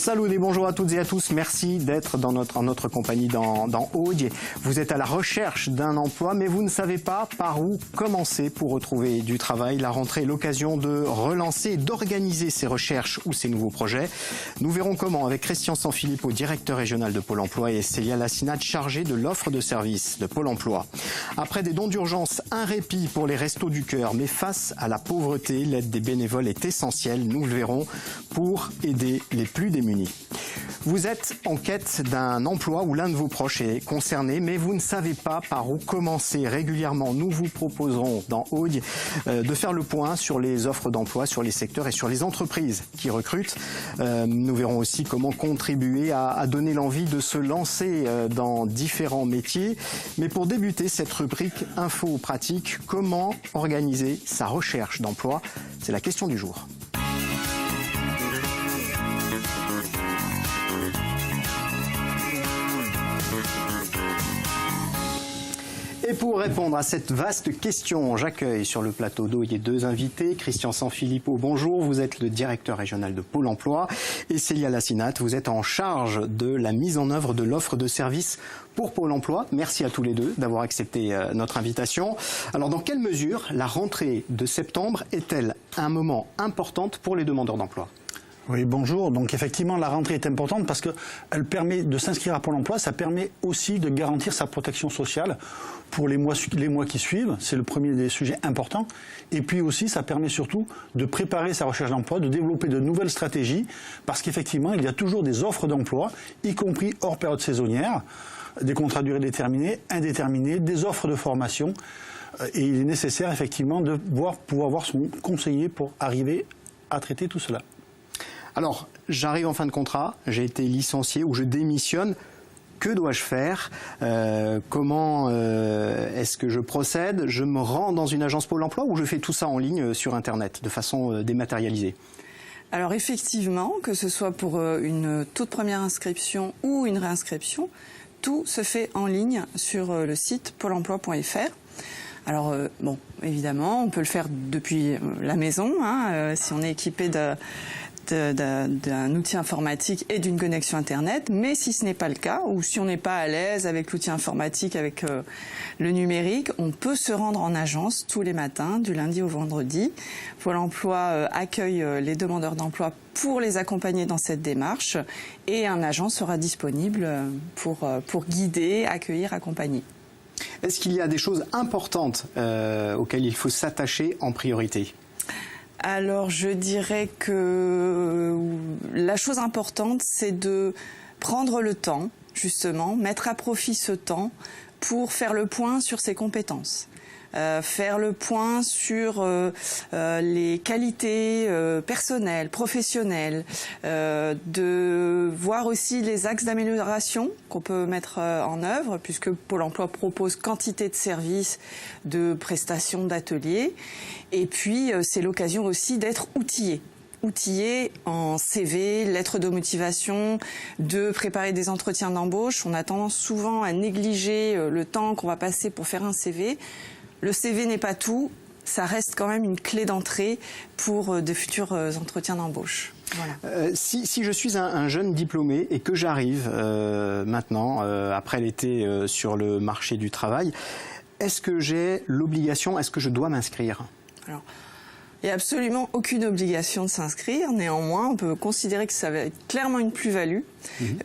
Salut et bonjour à toutes et à tous. Merci d'être en notre compagnie dans Aude. Vous êtes à la recherche d'un emploi, mais vous ne savez pas par où commencer pour retrouver du travail. La rentrée est l'occasion de relancer et d'organiser ces recherches ou ces nouveaux projets. Nous verrons comment avec Christian Sanfilippo, directeur régional de Pôle emploi, et Célia Lassinat, chargée de l'offre de services de Pôle emploi. Après des dons d'urgence, un répit pour les restos du cœur. Mais face à la pauvreté, l'aide des bénévoles est essentielle, nous le verrons, pour aider les plus démunis. Vous êtes en quête d'un emploi où l'un de vos proches est concerné, mais vous ne savez pas par où commencer. Régulièrement, nous vous proposerons dans Aude de faire le point sur les offres d'emploi, sur les secteurs et sur les entreprises qui recrutent. Nous verrons aussi comment contribuer à donner l'envie de se lancer dans différents métiers. Mais pour débuter cette rubrique Info pratique, comment organiser sa recherche d'emploi? C'est la question du jour. Et pour répondre à cette vaste question, j'accueille sur le plateau d'Aude deux invités. Christian Sanfilippo, bonjour, vous êtes le directeur régional de Pôle emploi. Et Célia Lassinat, vous êtes en charge de la mise en œuvre de l'offre de services pour Pôle emploi. Merci à tous les deux d'avoir accepté notre invitation. Alors, dans quelle mesure la rentrée de septembre est-elle un moment important pour les demandeurs d'emploi ? Oui, bonjour. Donc effectivement, la rentrée est importante parce qu'elle permet de s'inscrire à Pôle emploi. Ça permet aussi de garantir sa protection sociale pour les mois qui suivent. C'est le premier des sujets importants. Et puis aussi, ça permet surtout de préparer sa recherche d'emploi, de développer de nouvelles stratégies parce qu'effectivement, il y a toujours des offres d'emploi, y compris hors période saisonnière, des contrats à durée déterminée, indéterminée, des offres de formation. Et il est nécessaire effectivement de pouvoir voir son conseiller pour arriver à traiter tout cela. Alors, j'arrive en fin de contrat, j'ai été licencié ou je démissionne. Que dois-je faire? Comment est-ce que je procède? Je me rends dans une agence Pôle emploi ou je fais tout ça en ligne sur Internet, de façon dématérialisée? Alors effectivement, que ce soit pour une toute première inscription ou une réinscription, tout se fait en ligne sur le site pôle emploi.fr. Alors, bon, évidemment, on peut le faire depuis la maison, si on est équipé d'un outil informatique et d'une connexion Internet, mais si ce n'est pas le cas, ou si on n'est pas à l'aise avec l'outil informatique, avec le numérique, on peut se rendre en agence tous les matins, du lundi au vendredi. Pôle emploi accueille les demandeurs d'emploi pour les accompagner dans cette démarche, et un agent sera disponible pour guider, accueillir, accompagner. Est-ce qu'il y a des choses importantes auxquelles il faut s'attacher en priorité ? Alors, je dirais que la chose importante, c'est de prendre le temps, justement, mettre à profit ce temps pour faire le point sur ses compétences. Faire le point sur les qualités personnelles, professionnelles, de voir aussi les axes d'amélioration qu'on peut mettre en œuvre, puisque Pôle emploi propose quantité de services, de prestations, d'ateliers. Et puis, c'est l'occasion aussi d'être outillé en CV, lettres de motivation, de préparer des entretiens d'embauche. On a tendance souvent à négliger le temps qu'on va passer pour faire un CV. Le CV n'est pas tout, ça reste quand même une clé d'entrée pour de futurs entretiens d'embauche. Voilà. Si je suis un jeune diplômé et que j'arrive maintenant, après l'été, sur le marché du travail, est-ce que j'ai l'obligation, est-ce que je dois m'inscrire ? Alors, il n'y a absolument aucune obligation de s'inscrire. Néanmoins, on peut considérer que ça va être clairement une plus-value,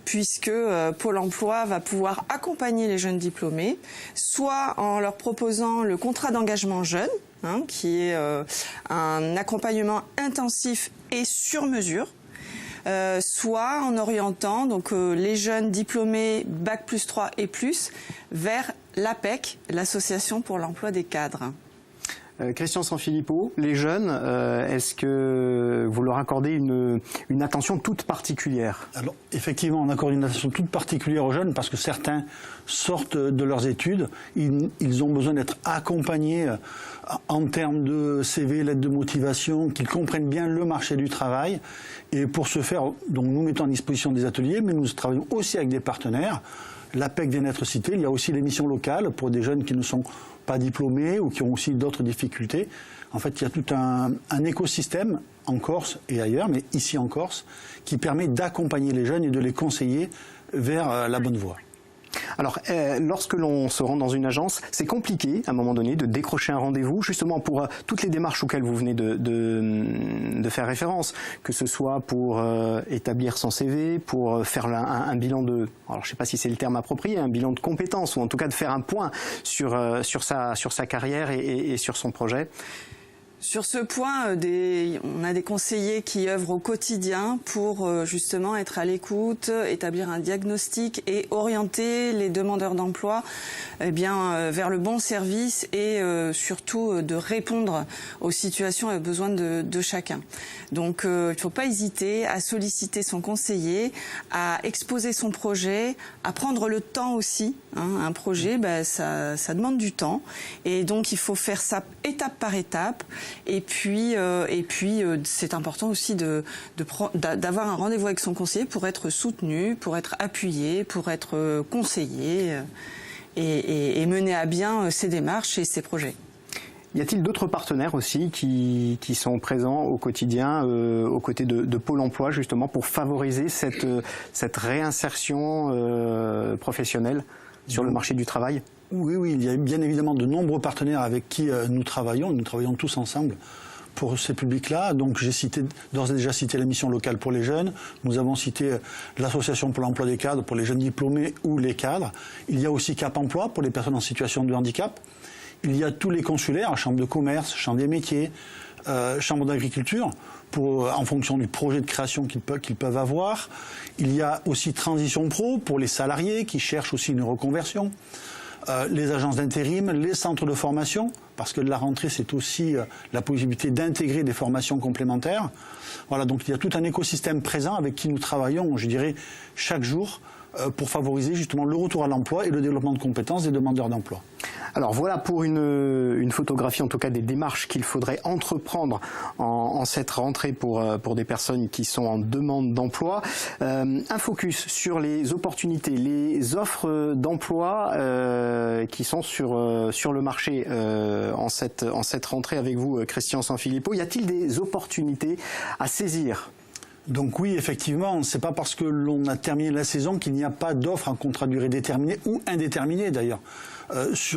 puisque Pôle emploi va pouvoir accompagner les jeunes diplômés, soit en leur proposant le contrat d'engagement jeune, qui est un accompagnement intensif et sur mesure, soit en orientant donc les jeunes diplômés Bac+3 et plus vers l'APEC, l'Association pour l'emploi des cadres. Christian Sanfilippo, les jeunes, est-ce que vous leur accordez une attention toute particulière? Alors, effectivement, on accorde une attention toute particulière aux jeunes parce que certains sortent de leurs études. Ils ont besoin d'être accompagnés en termes de CV, lettres de motivation, qu'ils comprennent bien le marché du travail. Et pour ce faire, donc, nous mettons à disposition des ateliers, mais nous travaillons aussi avec des partenaires. L'APEC vient d'être cité. Il y a aussi les missions locales pour des jeunes qui ne sont pas diplômés ou qui ont aussi d'autres difficultés. En fait, il y a tout un écosystème en Corse et ailleurs, mais ici en Corse, qui permet d'accompagner les jeunes et de les conseiller vers la bonne voie. Alors, lorsque l'on se rend dans une agence, c'est compliqué, à un moment donné, de décrocher un rendez-vous, justement pour toutes les démarches auxquelles vous venez de faire référence, que ce soit pour établir son CV, pour faire un bilan de, alors je ne sais pas si c'est le terme approprié, un bilan de compétences, ou en tout cas de faire un point sur sa carrière et sur son projet. Sur ce point, on a des conseillers qui œuvrent au quotidien pour justement être à l'écoute, établir un diagnostic et orienter les demandeurs d'emploi vers le bon service et surtout de répondre aux situations et aux besoins de chacun. Donc il ne faut pas hésiter à solliciter son conseiller, à exposer son projet, à prendre le temps aussi. Un projet, ça demande du temps et donc il faut faire ça étape par étape. Et puis c'est important aussi d'avoir un rendez-vous avec son conseiller pour être soutenu, pour être appuyé, pour être conseillé et mener à bien ses démarches et ses projets. Y a-t-il d'autres partenaires aussi qui sont présents au quotidien aux côtés de Pôle emploi justement pour favoriser cette réinsertion professionnelle sur le marché du travail ? Oui, il y a bien évidemment de nombreux partenaires avec qui nous travaillons tous ensemble pour ces publics-là. Donc j'ai d'ores et déjà cité la mission locale pour les jeunes, nous avons cité l'association pour l'emploi des cadres pour les jeunes diplômés ou les cadres. Il y a aussi Cap Emploi pour les personnes en situation de handicap. Il y a tous les consulaires, chambre de commerce, chambre des métiers, chambre d'agriculture, en fonction du projet de création qu'ils peuvent avoir. Il y a aussi Transition Pro pour les salariés qui cherchent aussi une reconversion. Les agences d'intérim, les centres de formation, parce que la rentrée, c'est aussi la possibilité d'intégrer des formations complémentaires. Voilà, donc il y a tout un écosystème présent avec qui nous travaillons, je dirais, chaque jour pour favoriser justement le retour à l'emploi et le développement de compétences des demandeurs d'emploi. Alors voilà pour une photographie en tout cas des démarches qu'il faudrait entreprendre en cette rentrée pour des personnes qui sont en demande d'emploi. Un focus sur les opportunités, les offres d'emploi qui sont sur le marché en cette rentrée avec vous, Christian Sanfilippo. Y a-t-il des opportunités à saisir ? Donc oui, effectivement, c'est pas parce que l'on a terminé la saison qu'il n'y a pas d'offres en contrat durée déterminée ou indéterminée d'ailleurs,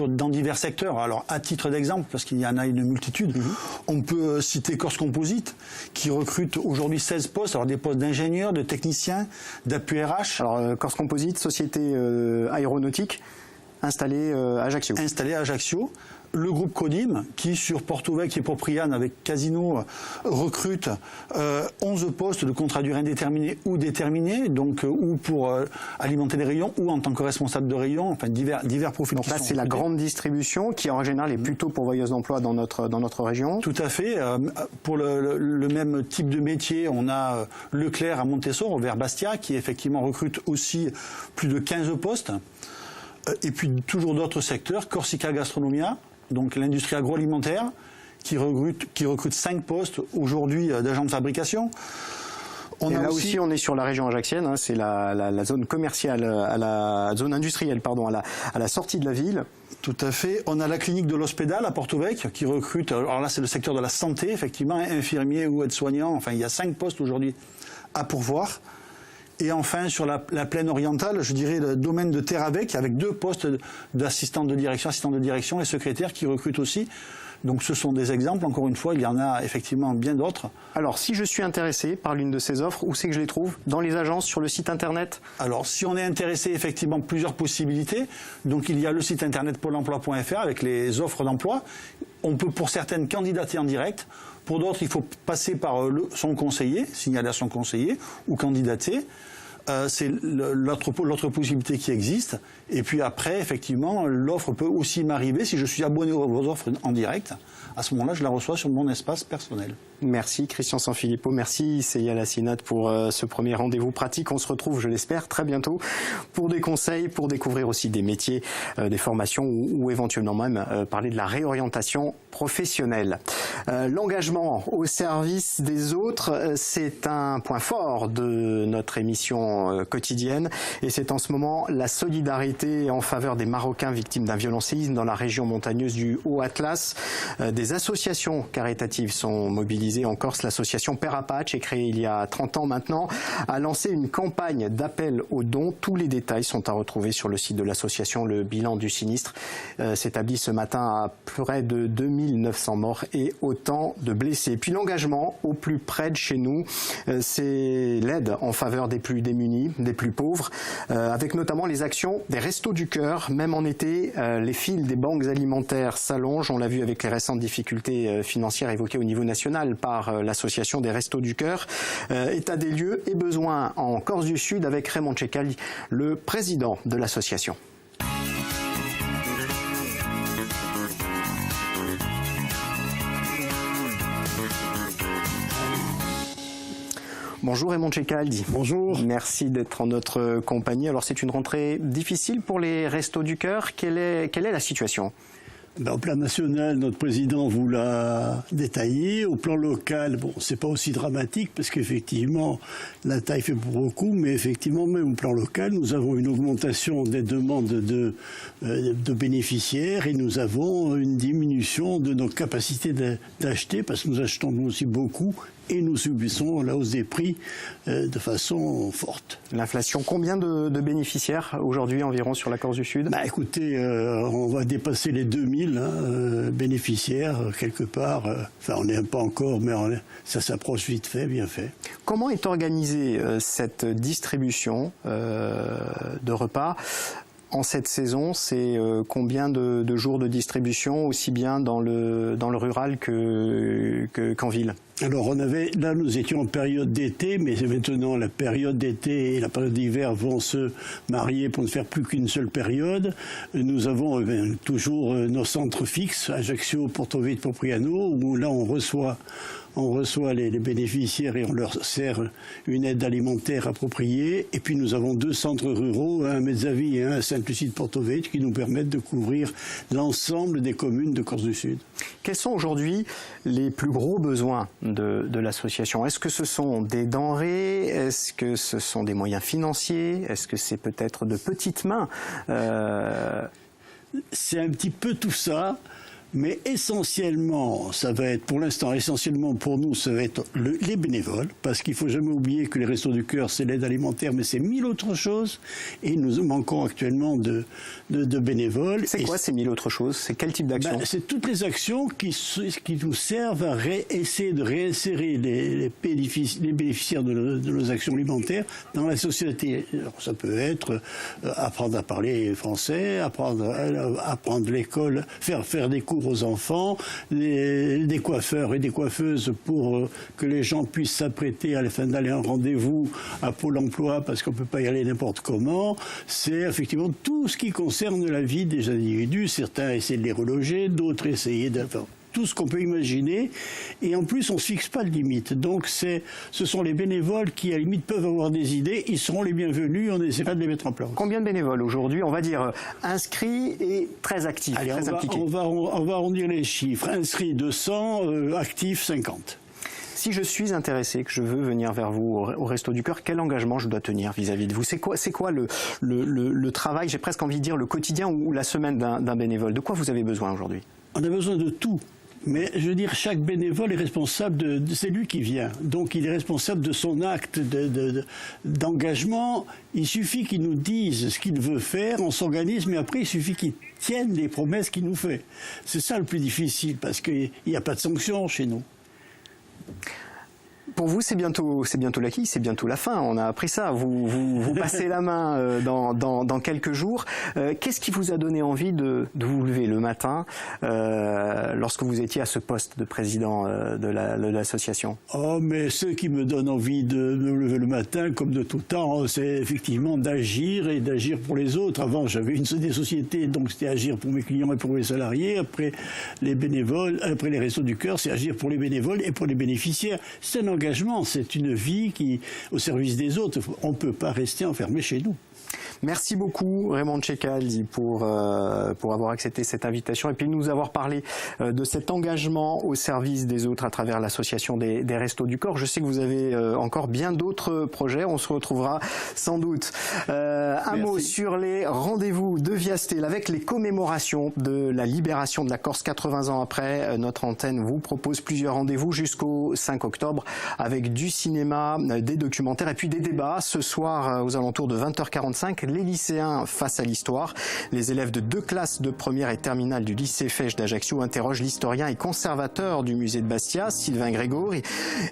dans divers secteurs. Alors à titre d'exemple, parce qu'il y en a une multitude, on peut citer Corse Composite qui recrute aujourd'hui 16 postes, alors des postes d'ingénieurs, de techniciens, d'appui RH. Alors Corse Composite, société aéronautique installée à Ajaccio. Installée à Ajaccio. Le groupe Codim, qui sur Porto Vecchio et Propriane avec Casino recrute 11 postes de contrat durée indéterminée ou déterminée, donc ou pour alimenter les rayons ou en tant que responsable de rayon, enfin divers profils. Donc là, c'est la grande distribution qui en général est plutôt pourvoyeuse d'emploi dans notre région. Tout à fait. Pour le même type de métier, on a Leclerc à Montessor, vers Bastia, qui effectivement recrute aussi plus de 15 postes. Et puis toujours d'autres secteurs, Corsica Gastronomia, donc l'industrie agroalimentaire, qui recrute 5 postes aujourd'hui d'agents de fabrication. Là aussi, on est sur la région ajaxienne, hein, c'est la zone commerciale, la zone industrielle, pardon, à la sortie de la ville. Tout à fait. On a la clinique de l'Hospédal à Porto Vecchio qui recrute, alors là c'est le secteur de la santé, effectivement, infirmiers ou aides-soignants, enfin il y a 5 postes aujourd'hui à pourvoir. Et enfin, sur la plaine orientale, je dirais le domaine de Terravec, avec 2 postes d'assistant de direction et secrétaire qui recrutent aussi. Donc ce sont des exemples, encore une fois, il y en a effectivement bien d'autres. Alors si je suis intéressé par l'une de ces offres, où c'est que je les trouve ? Dans les agences, sur le site internet ? Alors si on est intéressé, effectivement, plusieurs possibilités. Donc il y a le site internet pôle emploi.fr avec les offres d'emploi. On peut pour certaines candidater en direct. Pour d'autres, il faut passer par son conseiller, signaler à son conseiller ou candidater. C'est l'autre possibilité qui existe. Et puis après, effectivement, l'offre peut aussi m'arriver si je suis abonné aux offres en direct. À ce moment-là, je la reçois sur mon espace personnel. Merci Christian Sanfilippo, merci Seya Lassinat pour ce premier rendez-vous pratique. On se retrouve, je l'espère, très bientôt pour des conseils, pour découvrir aussi des métiers, des formations ou éventuellement même parler de la réorientation professionnelle. L'engagement au service des autres, c'est un point fort de notre émission situation quotidienne. Et c'est en ce moment la solidarité en faveur des Marocains victimes d'un violent séisme dans la région montagneuse du Haut-Atlas. Des associations caritatives sont mobilisées en Corse. L'association Père Apache, créée il y a 30 ans maintenant, a lancé une campagne d'appel aux dons. Tous les détails sont à retrouver sur le site de l'association. Le bilan du sinistre s'établit ce matin à près de 2900 morts et autant de blessés. Puis l'engagement au plus près de chez nous, c'est l'aide en faveur des plus démunis, des plus pauvres, avec notamment les actions des Restos du Cœur. Même en été, les files des banques alimentaires s'allongent. On l'a vu avec les récentes difficultés financières évoquées au niveau national par l'association des Restos du Cœur. État des lieux et besoins en Corse du Sud avec Raymond Tchekal, le président de l'association. Bonjour Raymond Tchekal. Bonjour. Merci d'être en notre compagnie. Alors c'est une rentrée difficile pour les Restos du Cœur. Quelle est la situation ? Au plan national, notre président vous l'a détaillé. Au plan local, bon, c'est pas aussi dramatique parce qu'effectivement, la taille fait pour beaucoup, mais effectivement, même au plan local, nous avons une augmentation des demandes de bénéficiaires et nous avons une diminution de nos capacités d'acheter parce que nous achetons nous aussi beaucoup et nous subissons la hausse des prix de façon forte. L'inflation, combien de bénéficiaires aujourd'hui environ sur la Corse du Sud ? Écoutez, on va dépasser les 2000 bénéficiaires quelque part. Enfin, on n'est pas encore, mais ça s'approche vite fait, bien fait. Comment est organisée cette distribution de repas ? En cette saison, c'est combien de jours de distribution, aussi bien dans le rural qu'en ville ? Alors, là, nous étions en période d'été, mais maintenant, la période d'été et la période d'hiver vont se marier pour ne faire plus qu'une seule période. Nous avons toujours nos centres fixes, Ajaccio, Porto Vecchio, Propriano, où là, on reçoit les bénéficiaires et on leur sert une aide alimentaire appropriée. Et puis nous avons 2 centres ruraux, un à Mezzavi et un à Sainte-Lucie-de-Porto Vecchio, qui nous permettent de couvrir l'ensemble des communes de Corse du Sud. Quels sont aujourd'hui les plus gros besoins de l'association ? Est-ce que ce sont des denrées ? Est-ce que ce sont des moyens financiers ? Est-ce que c'est peut-être de petites mains ? C'est un petit peu tout ça. Mais essentiellement, ça va être, pour l'instant, essentiellement pour nous, ça va être les bénévoles, parce qu'il ne faut jamais oublier que les Restos du Cœur, c'est l'aide alimentaire, mais c'est 1000 autres choses, et nous manquons actuellement de bénévoles. C'est quoi ces 1000 autres choses ? C'est quel type d'action ? C'est toutes les actions qui nous servent à essayer de réinsérer les bénéficiaires de nos actions alimentaires dans la société. Alors, ça peut être apprendre à parler français, apprendre l'école, faire des cours aux enfants, des coiffeurs et des coiffeuses pour que les gens puissent s'apprêter à la fin d'aller à un rendez-vous à Pôle emploi parce qu'on ne peut pas y aller n'importe comment. C'est effectivement tout ce qui concerne la vie des individus. Certains essaient de les reloger, d'autres essayer de... tout ce qu'on peut imaginer, et en plus on ne se fixe pas de limite. Donc ce sont les bénévoles qui à la limite peuvent avoir des idées, ils seront les bienvenus, on essaiera de les mettre en place. Combien de bénévoles aujourd'hui, on va dire inscrits et très actifs, Allez, très impliqués ? On va arrondir les chiffres, inscrits 200, actifs 50. Si je suis intéressé, que je veux venir vers vous au Resto du Cœur, quel engagement je dois tenir vis-à-vis de vous ? C'est quoi le travail, j'ai presque envie de dire le quotidien ou la semaine d'un bénévole ? De quoi vous avez besoin aujourd'hui ? On a besoin de tout. Mais je veux dire, chaque bénévole est responsable c'est lui qui vient. Donc il est responsable de son acte d'engagement. Il suffit qu'il nous dise ce qu'il veut faire, on s'organise, mais après il suffit qu'il tienne les promesses qu'il nous fait. C'est ça le plus difficile, parce qu'il n'y a pas de sanction chez nous. Pour vous, c'est bientôt l'acquis, c'est bientôt la fin. On a appris ça. Vous passez la main dans quelques jours. Qu'est-ce qui vous a donné envie de vous lever le matin lorsque vous étiez à ce poste de président de l'association ? Oh, mais ce qui me donne envie de me lever le matin, comme de tout temps, c'est effectivement d'agir et d'agir pour les autres. Avant, j'avais des sociétés, donc c'était agir pour mes clients et pour mes salariés. Après les bénévoles, après les Restos du Cœur, c'est agir pour les bénévoles et pour les bénéficiaires. C'est un engagement, c'est une vie qui au service des autres. On ne peut pas rester enfermé chez nous. Merci beaucoup Raymond Tchekal pour avoir accepté cette invitation et puis nous avoir parlé de cet engagement au service des autres à travers l'association des Restos du Corps. Je sais que vous avez encore bien d'autres projets, on se retrouvera sans doute. Un mot sur les rendez-vous de Viastel avec les commémorations de la libération de la Corse 80 ans après. Notre antenne vous propose plusieurs rendez-vous jusqu'au 5 octobre avec du cinéma, des documentaires et puis des débats. Ce soir aux alentours de 20h45, les lycéens face à l'histoire. Les élèves de 2 classes de première et terminale du lycée Fesch d'Ajaccio interrogent l'historien et conservateur du musée de Bastia, Sylvain Grégory,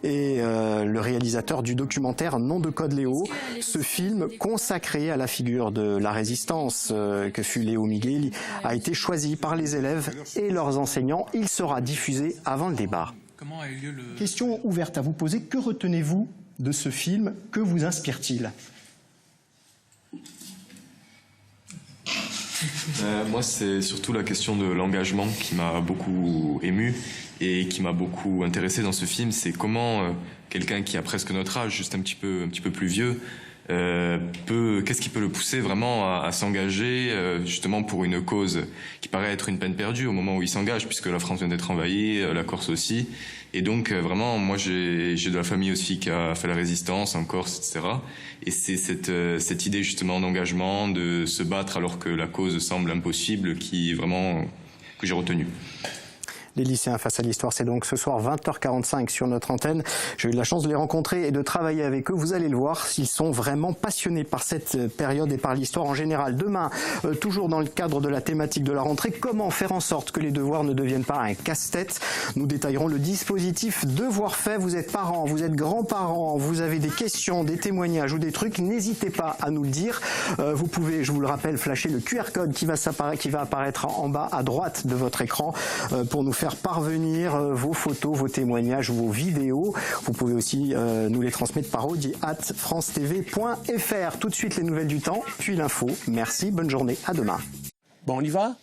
et le réalisateur du documentaire Nom de code Léo. Ce film consacré à la figure de la résistance que fut Léo Miguel a été choisi par les élèves et leurs enseignants. Il sera diffusé avant le débat. Comment a eu lieu le... Question ouverte à vous poser. Que retenez-vous de ce film? Que vous inspire-t-il? Moi, c'est surtout la question de l'engagement qui m'a beaucoup ému et qui m'a beaucoup intéressé dans ce film. C'est comment quelqu'un qui a presque notre âge, juste un petit peu plus vieux, qu'est-ce qui peut le pousser vraiment à s'engager justement pour une cause qui paraît être une peine perdue au moment où il s'engage, puisque la France vient d'être envahie, la Corse aussi. Et donc vraiment, moi j'ai de la famille aussi qui a fait la résistance en Corse, etc. Et c'est cette idée justement d'engagement, de se battre alors que la cause semble impossible, qui vraiment que j'ai retenue. Les lycéens face à l'histoire, c'est donc ce soir 20h45 sur notre antenne. J'ai eu la chance de les rencontrer et de travailler avec eux. Vous allez le voir, ils sont vraiment passionnés par cette période et par l'histoire en général. Demain, toujours dans le cadre de la thématique de la rentrée, comment faire en sorte que les devoirs ne deviennent pas un casse-tête? Nous détaillerons le dispositif Devoirs faits. Vous êtes parents, vous êtes grands-parents, vous avez des questions, des témoignages ou des trucs, n'hésitez pas à nous le dire. Vous pouvez, je vous le rappelle, flasher le QR code qui va apparaître en bas à droite de votre écran pour nous faire parvenir vos photos, vos témoignages, vos vidéos. Vous pouvez aussi nous les transmettre par audi@francetv.fr. Tout de suite les nouvelles du temps, puis l'info. Merci, bonne journée, à demain. Bon, on y va?